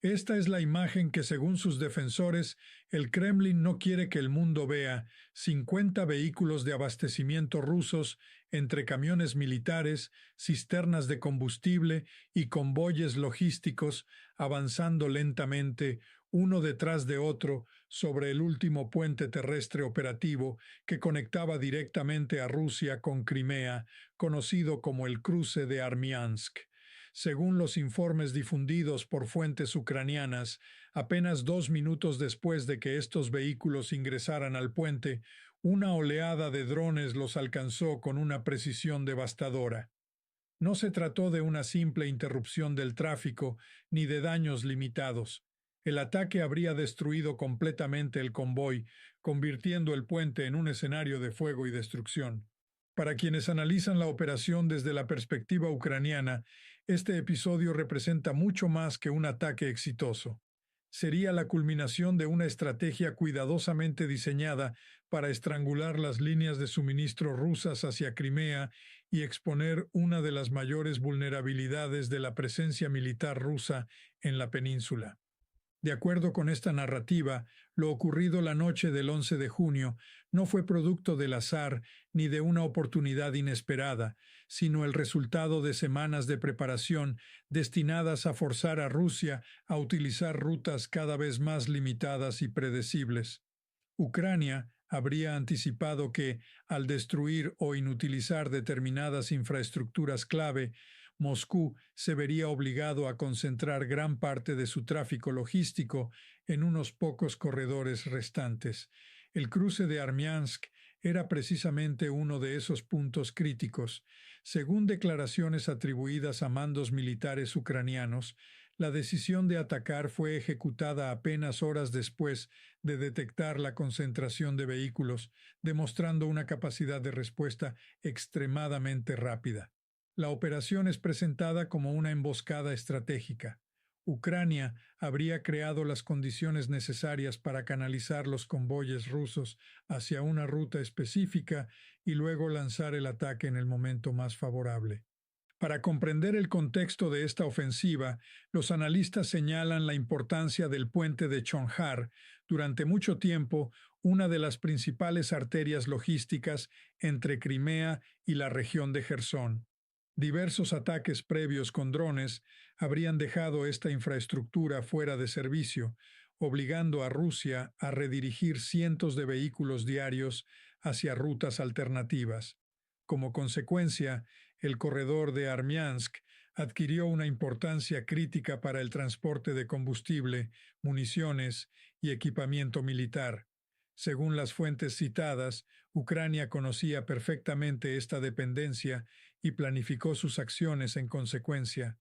Esta es la imagen que, según sus defensores, el Kremlin no quiere que el mundo vea: 50 vehículos de abastecimiento rusos, entre camiones militares, cisternas de combustible y convoyes logísticos, avanzando lentamente, uno detrás de otro, sobre el último puente terrestre operativo que conectaba directamente a Rusia con Crimea, conocido como el cruce de Armiansk. Según los informes difundidos por fuentes ucranianas, apenas 2 minutos después de que estos vehículos ingresaran al puente, una oleada de drones los alcanzó con una precisión devastadora. No se trató de una simple interrupción del tráfico ni de daños limitados. El ataque habría destruido completamente el convoy, convirtiendo el puente en un escenario de fuego y destrucción. Para quienes analizan la operación desde la perspectiva ucraniana, este episodio representa mucho más que un ataque exitoso. Sería la culminación de una estrategia cuidadosamente diseñada para estrangular las líneas de suministro rusas hacia Crimea y exponer una de las mayores vulnerabilidades de la presencia militar rusa en la península. De acuerdo con esta narrativa, lo ocurrido la noche del 11 de junio no fue producto del azar ni de una oportunidad inesperada, sino el resultado de semanas de preparación destinadas a forzar a Rusia a utilizar rutas cada vez más limitadas y predecibles. Ucrania habría anticipado que, al destruir o inutilizar determinadas infraestructuras clave, Moscú se vería obligado a concentrar gran parte de su tráfico logístico en unos pocos corredores restantes. El cruce de Armiansk era precisamente uno de esos puntos críticos. Según declaraciones atribuidas a mandos militares ucranianos, la decisión de atacar fue ejecutada apenas horas después de detectar la concentración de vehículos, demostrando una capacidad de respuesta extremadamente rápida. La operación es presentada como una emboscada estratégica. Ucrania habría creado las condiciones necesarias para canalizar los convoyes rusos hacia una ruta específica y luego lanzar el ataque en el momento más favorable. Para comprender el contexto de esta ofensiva, los analistas señalan la importancia del puente de Chonhar, durante mucho tiempo una de las principales arterias logísticas entre Crimea y la región de Jersón. Diversos ataques previos con drones habrían dejado esta infraestructura fuera de servicio, obligando a Rusia a redirigir cientos de vehículos diarios hacia rutas alternativas. Como consecuencia, el corredor de Armiansk adquirió una importancia crítica para el transporte de combustible, municiones y equipamiento militar. Según las fuentes citadas, Ucrania conocía perfectamente esta dependencia y planificó sus acciones en consecuencia.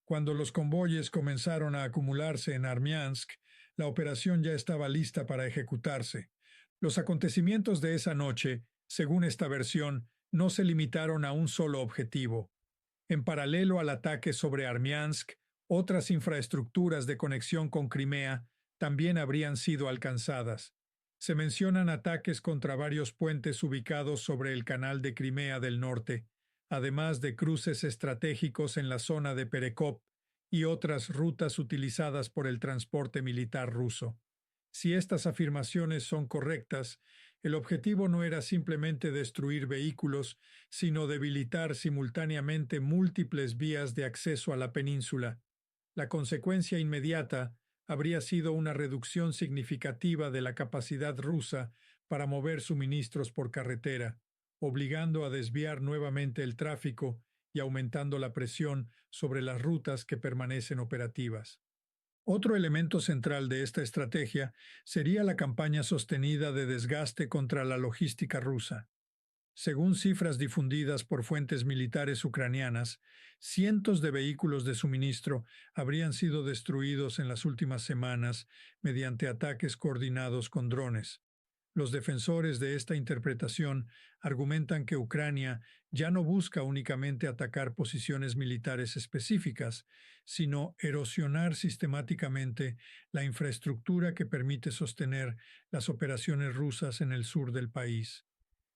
Cuando los convoyes comenzaron a acumularse en Armiansk, la operación ya estaba lista para ejecutarse. Los acontecimientos de esa noche, según esta versión, no se limitaron a un solo objetivo. En paralelo al ataque sobre Armiansk, otras infraestructuras de conexión con Crimea también habrían sido alcanzadas. Se mencionan ataques contra varios puentes ubicados sobre el canal de Crimea del Norte, además de cruces estratégicos en la zona de Perekop y otras rutas utilizadas por el transporte militar ruso. Si estas afirmaciones son correctas, el objetivo no era simplemente destruir vehículos, sino debilitar simultáneamente múltiples vías de acceso a la península. La consecuencia inmediata habría sido una reducción significativa de la capacidad rusa para mover suministros por carretera, obligando a desviar nuevamente el tráfico y aumentando la presión sobre las rutas que permanecen operativas. Otro elemento central de esta estrategia sería la campaña sostenida de desgaste contra la logística rusa. Según cifras difundidas por fuentes militares ucranianas, cientos de vehículos de suministro habrían sido destruidos en las últimas semanas mediante ataques coordinados con drones. Los defensores de esta interpretación argumentan que Ucrania ya no busca únicamente atacar posiciones militares específicas, sino erosionar sistemáticamente la infraestructura que permite sostener las operaciones rusas en el sur del país.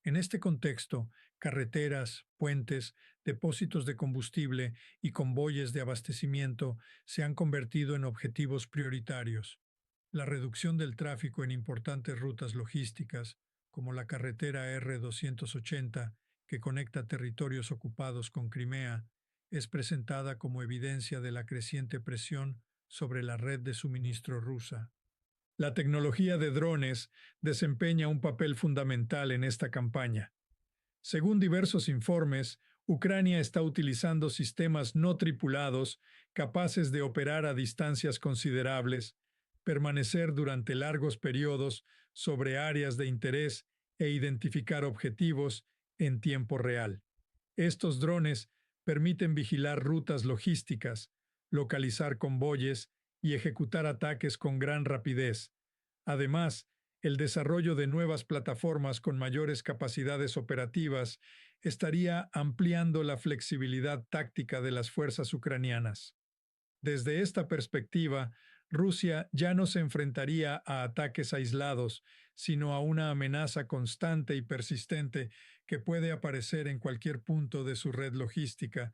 En este contexto, carreteras, puentes, depósitos de combustible y convoyes de abastecimiento se han convertido en objetivos prioritarios. La reducción del tráfico en importantes rutas logísticas, como la carretera R-280, que conecta territorios ocupados con Crimea, es presentada como evidencia de la creciente presión sobre la red de suministro rusa. La tecnología de drones desempeña un papel fundamental en esta campaña. Según diversos informes, Ucrania está utilizando sistemas no tripulados capaces de operar a distancias considerables, permanecer durante largos periodos sobre áreas de interés e identificar objetivos en tiempo real. Estos drones permiten vigilar rutas logísticas, localizar convoyes y ejecutar ataques con gran rapidez. Además, el desarrollo de nuevas plataformas con mayores capacidades operativas estaría ampliando la flexibilidad táctica de las fuerzas ucranianas. Desde esta perspectiva, Rusia ya no se enfrentaría a ataques aislados, sino a una amenaza constante y persistente que puede aparecer en cualquier punto de su red logística.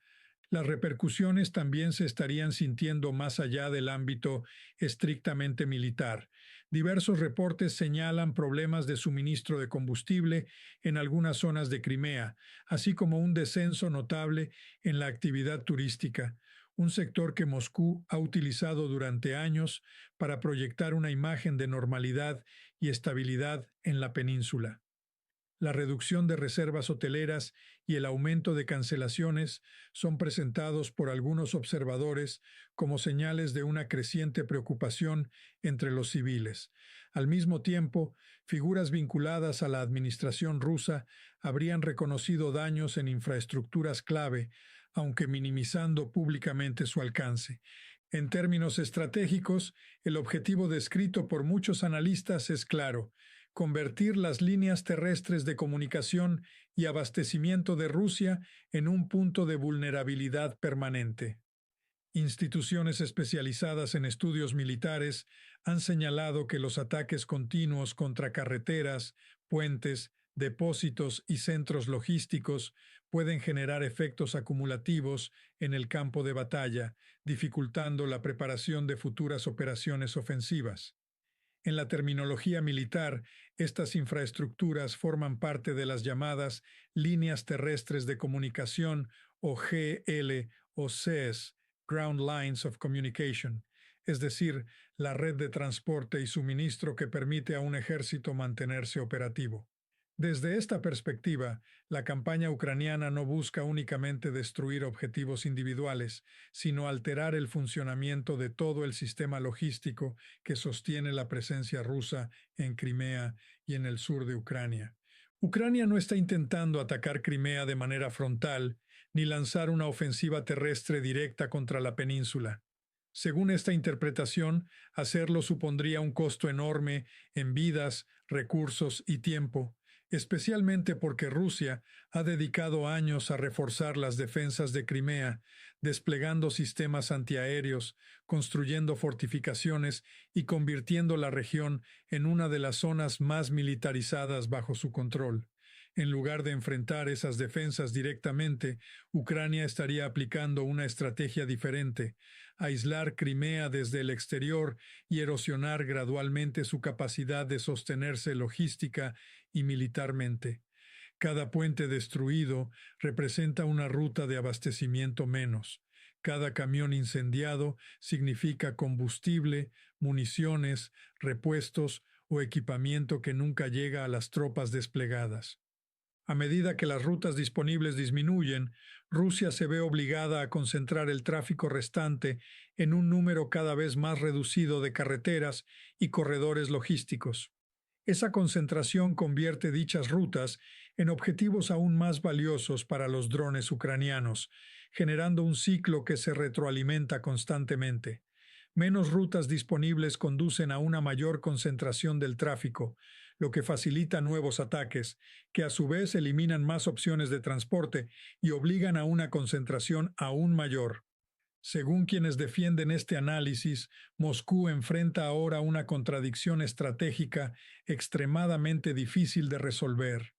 Las repercusiones también se estarían sintiendo más allá del ámbito estrictamente militar. Diversos reportes señalan problemas de suministro de combustible en algunas zonas de Crimea, así como un descenso notable en la actividad turística, un sector que Moscú ha utilizado durante años para proyectar una imagen de normalidad y estabilidad en la península. La reducción de reservas hoteleras y el aumento de cancelaciones son presentados por algunos observadores como señales de una creciente preocupación entre los civiles. Al mismo tiempo, figuras vinculadas a la administración rusa habrían reconocido daños en infraestructuras clave, aunque minimizando públicamente su alcance. En términos estratégicos, el objetivo descrito por muchos analistas es claro: convertir las líneas terrestres de comunicación y abastecimiento de Rusia en un punto de vulnerabilidad permanente. Instituciones especializadas en estudios militares han señalado que los ataques continuos contra carreteras, puentes, depósitos y centros logísticos pueden generar efectos acumulativos en el campo de batalla, dificultando la preparación de futuras operaciones ofensivas. En la terminología militar, estas infraestructuras forman parte de las llamadas líneas terrestres de comunicación o GL o CES, Ground Lines of Communication, es decir, la red de transporte y suministro que permite a un ejército mantenerse operativo. Desde esta perspectiva, la campaña ucraniana no busca únicamente destruir objetivos individuales, sino alterar el funcionamiento de todo el sistema logístico que sostiene la presencia rusa en Crimea y en el sur de Ucrania. Ucrania no está intentando atacar Crimea de manera frontal, ni lanzar una ofensiva terrestre directa contra la península. Según esta interpretación, hacerlo supondría un costo enorme en vidas, recursos y tiempo, especialmente porque Rusia ha dedicado años a reforzar las defensas de Crimea, desplegando sistemas antiaéreos, construyendo fortificaciones y convirtiendo la región en una de las zonas más militarizadas bajo su control. En lugar de enfrentar esas defensas directamente, Ucrania estaría aplicando una estrategia diferente: aislar Crimea desde el exterior y erosionar gradualmente su capacidad de sostenerse logística y militarmente. Cada puente destruido representa una ruta de abastecimiento menos. Cada camión incendiado significa combustible, municiones, repuestos o equipamiento que nunca llega a las tropas desplegadas. A medida que las rutas disponibles disminuyen, Rusia se ve obligada a concentrar el tráfico restante en un número cada vez más reducido de carreteras y corredores logísticos. Esa concentración convierte dichas rutas en objetivos aún más valiosos para los drones ucranianos, generando un ciclo que se retroalimenta constantemente. Menos rutas disponibles conducen a una mayor concentración del tráfico, lo que facilita nuevos ataques, que a su vez eliminan más opciones de transporte y obligan a una concentración aún mayor. Según quienes defienden este análisis, Moscú enfrenta ahora una contradicción estratégica extremadamente difícil de resolver.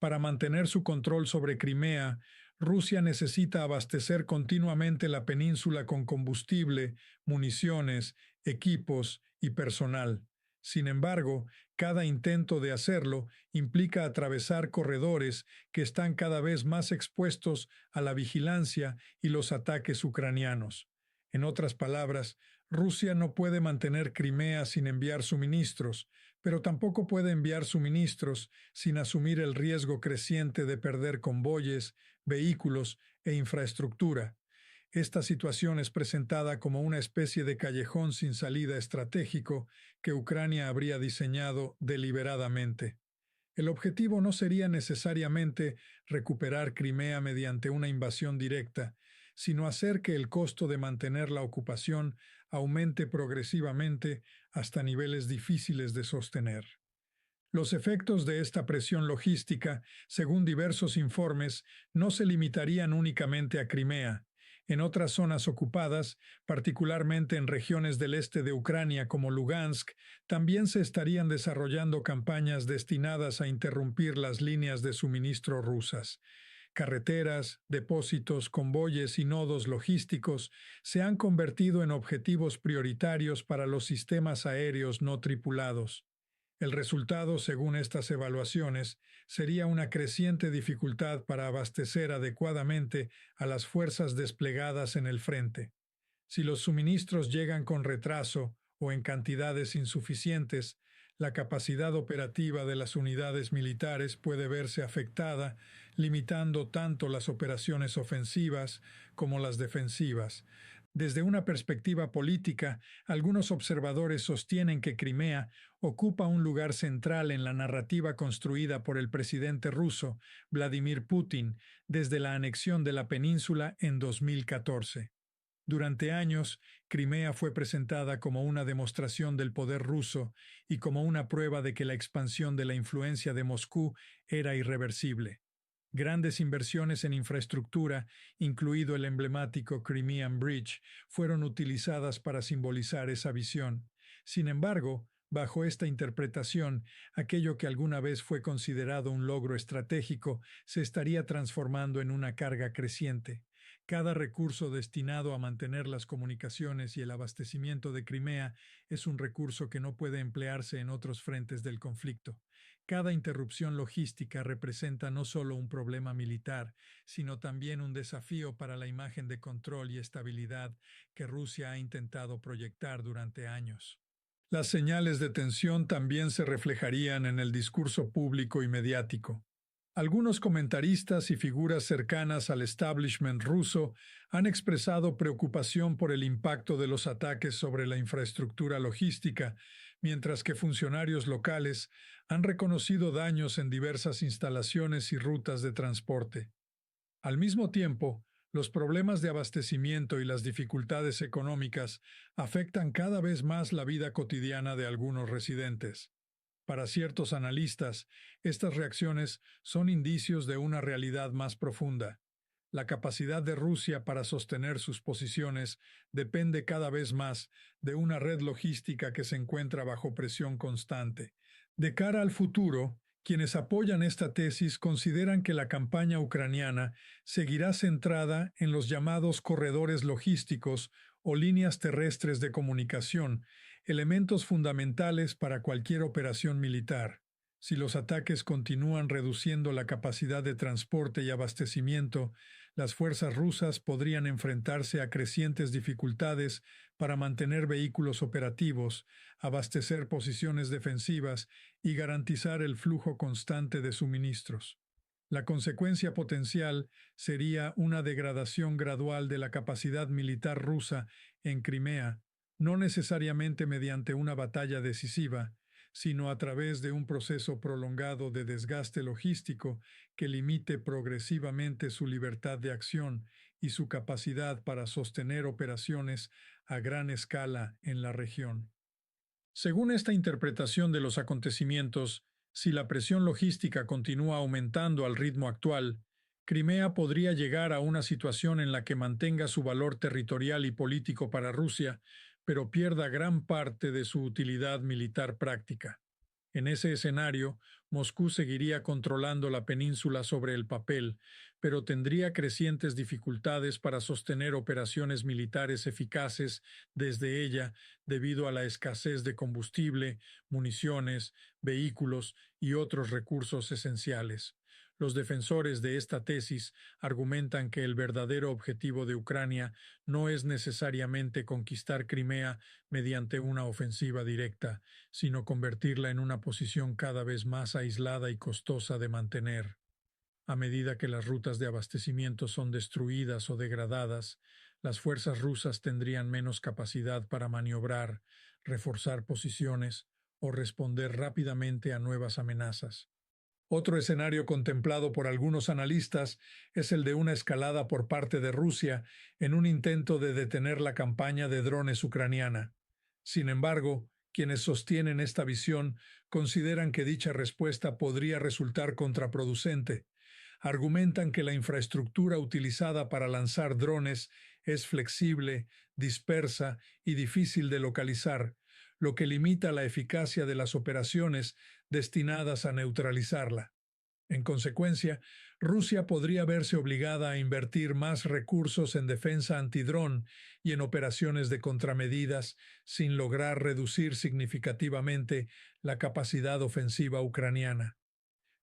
Para mantener su control sobre Crimea, Rusia necesita abastecer continuamente la península con combustible, municiones, equipos y personal. Sin embargo, cada intento de hacerlo implica atravesar corredores que están cada vez más expuestos a la vigilancia y los ataques ucranianos. En otras palabras, Rusia no puede mantener Crimea sin enviar suministros, pero tampoco puede enviar suministros sin asumir el riesgo creciente de perder convoyes, vehículos e infraestructura. Esta situación es presentada como una especie de callejón sin salida estratégico que Ucrania habría diseñado deliberadamente. El objetivo no sería necesariamente recuperar Crimea mediante una invasión directa, sino hacer que el costo de mantener la ocupación aumente progresivamente hasta niveles difíciles de sostener. Los efectos de esta presión logística, según diversos informes, no se limitarían únicamente a Crimea. En otras zonas ocupadas, particularmente en regiones del este de Ucrania como Lugansk, también se estarían desarrollando campañas destinadas a interrumpir las líneas de suministro rusas. Carreteras, depósitos, convoyes y nodos logísticos se han convertido en objetivos prioritarios para los sistemas aéreos no tripulados. El resultado, según estas evaluaciones, sería una creciente dificultad para abastecer adecuadamente a las fuerzas desplegadas en el frente. Si los suministros llegan con retraso o en cantidades insuficientes, la capacidad operativa de las unidades militares puede verse afectada, limitando tanto las operaciones ofensivas como las defensivas. Desde una perspectiva política, algunos observadores sostienen que Crimea ocupa un lugar central en la narrativa construida por el presidente ruso, Vladimir Putin, desde la anexión de la península en 2014. Durante años, Crimea fue presentada como una demostración del poder ruso y como una prueba de que la expansión de la influencia de Moscú era irreversible. Grandes inversiones en infraestructura, incluido el emblemático Crimean Bridge, fueron utilizadas para simbolizar esa visión. Sin embargo, bajo esta interpretación, aquello que alguna vez fue considerado un logro estratégico se estaría transformando en una carga creciente. Cada recurso destinado a mantener las comunicaciones y el abastecimiento de Crimea es un recurso que no puede emplearse en otros frentes del conflicto. Cada interrupción logística representa no solo un problema militar, sino también un desafío para la imagen de control y estabilidad que Rusia ha intentado proyectar durante años. Las señales de tensión también se reflejarían en el discurso público y mediático. Algunos comentaristas y figuras cercanas al establishment ruso han expresado preocupación por el impacto de los ataques sobre la infraestructura logística, mientras que funcionarios locales han reconocido daños en diversas instalaciones y rutas de transporte. Al mismo tiempo, los problemas de abastecimiento y las dificultades económicas afectan cada vez más la vida cotidiana de algunos residentes. Para ciertos analistas, estas reacciones son indicios de una realidad más profunda. La capacidad de Rusia para sostener sus posiciones depende cada vez más de una red logística que se encuentra bajo presión constante. De cara al futuro, quienes apoyan esta tesis consideran que la campaña ucraniana seguirá centrada en los llamados corredores logísticos o líneas terrestres de comunicación, elementos fundamentales para cualquier operación militar. Si los ataques continúan reduciendo la capacidad de transporte y abastecimiento, las fuerzas rusas podrían enfrentarse a crecientes dificultades para mantener vehículos operativos, abastecer posiciones defensivas y garantizar el flujo constante de suministros. La consecuencia potencial sería una degradación gradual de la capacidad militar rusa en Crimea, no necesariamente mediante una batalla decisiva, sino a través de un proceso prolongado de desgaste logístico que limite progresivamente su libertad de acción y su capacidad para sostener operaciones a gran escala en la región. Según esta interpretación de los acontecimientos, si la presión logística continúa aumentando al ritmo actual, Crimea podría llegar a una situación en la que mantenga su valor territorial y político para Rusia, pero pierda gran parte de su utilidad militar práctica. En ese escenario, Moscú seguiría controlando la península sobre el papel, pero tendría crecientes dificultades para sostener operaciones militares eficaces desde ella debido a la escasez de combustible, municiones, vehículos y otros recursos esenciales. Los defensores de esta tesis argumentan que el verdadero objetivo de Ucrania no es necesariamente conquistar Crimea mediante una ofensiva directa, sino convertirla en una posición cada vez más aislada y costosa de mantener. A medida que las rutas de abastecimiento son destruidas o degradadas, las fuerzas rusas tendrían menos capacidad para maniobrar, reforzar posiciones o responder rápidamente a nuevas amenazas. Otro escenario contemplado por algunos analistas es el de una escalada por parte de Rusia en un intento de detener la campaña de drones ucraniana. Sin embargo, quienes sostienen esta visión consideran que dicha respuesta podría resultar contraproducente. Argumentan que la infraestructura utilizada para lanzar drones es flexible, dispersa y difícil de localizar, lo que limita la eficacia de las operaciones destinadas a neutralizarla. En consecuencia, Rusia podría verse obligada a invertir más recursos en defensa antidrón y en operaciones de contramedidas sin lograr reducir significativamente la capacidad ofensiva ucraniana.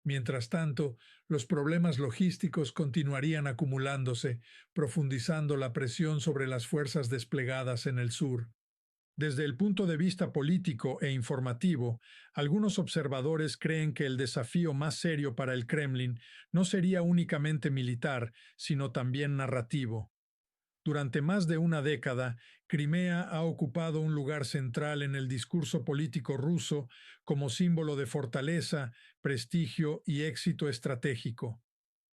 Mientras tanto, los problemas logísticos continuarían acumulándose, profundizando la presión sobre las fuerzas desplegadas en el sur. Desde el punto de vista político e informativo, algunos observadores creen que el desafío más serio para el Kremlin no sería únicamente militar, sino también narrativo. Durante más de una década, Crimea ha ocupado un lugar central en el discurso político ruso como símbolo de fortaleza, prestigio y éxito estratégico.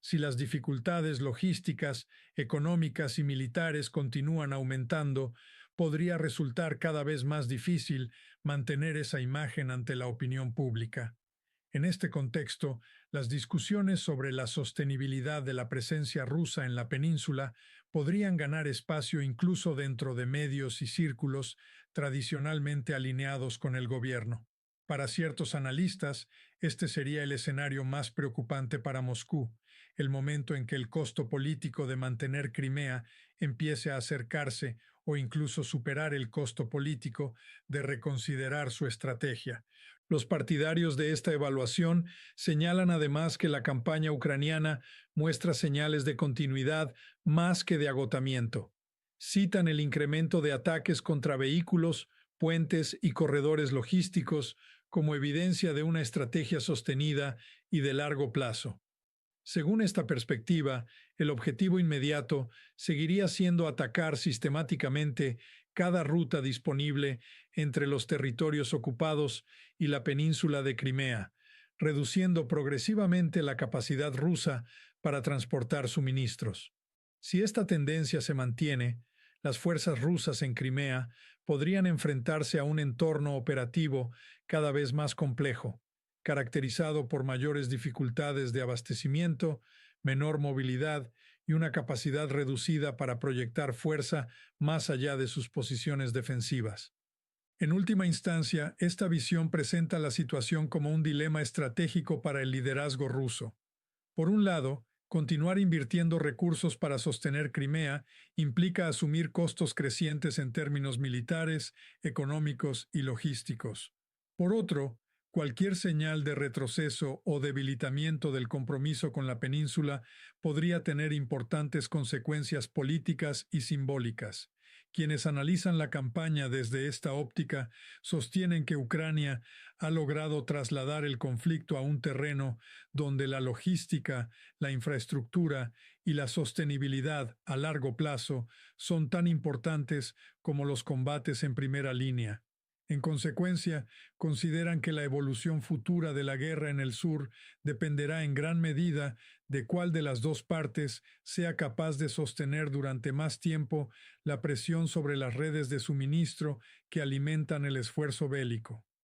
Si las dificultades logísticas, económicas y militares continúan aumentando, podría resultar cada vez más difícil mantener esa imagen ante la opinión pública. En este contexto, las discusiones sobre la sostenibilidad de la presencia rusa en la península podrían ganar espacio incluso dentro de medios y círculos tradicionalmente alineados con el gobierno. Para ciertos analistas, este sería el escenario más preocupante para Moscú, el momento en que el costo político de mantener Crimea empiece a acercarse o incluso superar el costo político de reconsiderar su estrategia. Los partidarios de esta evaluación señalan además que la campaña ucraniana muestra señales de continuidad más que de agotamiento. Citan el incremento de ataques contra vehículos, puentes y corredores logísticos como evidencia de una estrategia sostenida y de largo plazo. Según esta perspectiva, el objetivo inmediato seguiría siendo atacar sistemáticamente cada ruta disponible entre los territorios ocupados y la península de Crimea, reduciendo progresivamente la capacidad rusa para transportar suministros. Si esta tendencia se mantiene, las fuerzas rusas en Crimea podrían enfrentarse a un entorno operativo cada vez más complejo, caracterizado por mayores dificultades de abastecimiento, menor movilidad y una capacidad reducida para proyectar fuerza más allá de sus posiciones defensivas. En última instancia, esta visión presenta la situación como un dilema estratégico para el liderazgo ruso. Por un lado, continuar invirtiendo recursos para sostener Crimea implica asumir costos crecientes en términos militares, económicos y logísticos. Por otro, cualquier señal de retroceso o debilitamiento del compromiso con la península podría tener importantes consecuencias políticas y simbólicas. Quienes analizan la campaña desde esta óptica sostienen que Ucrania ha logrado trasladar el conflicto a un terreno donde la logística, la infraestructura y la sostenibilidad a largo plazo son tan importantes como los combates en primera línea. En consecuencia, consideran que la evolución futura de la guerra en el sur dependerá en gran medida de cuál de las dos partes sea capaz de sostener durante más tiempo la presión sobre las redes de suministro que alimentan el esfuerzo bélico.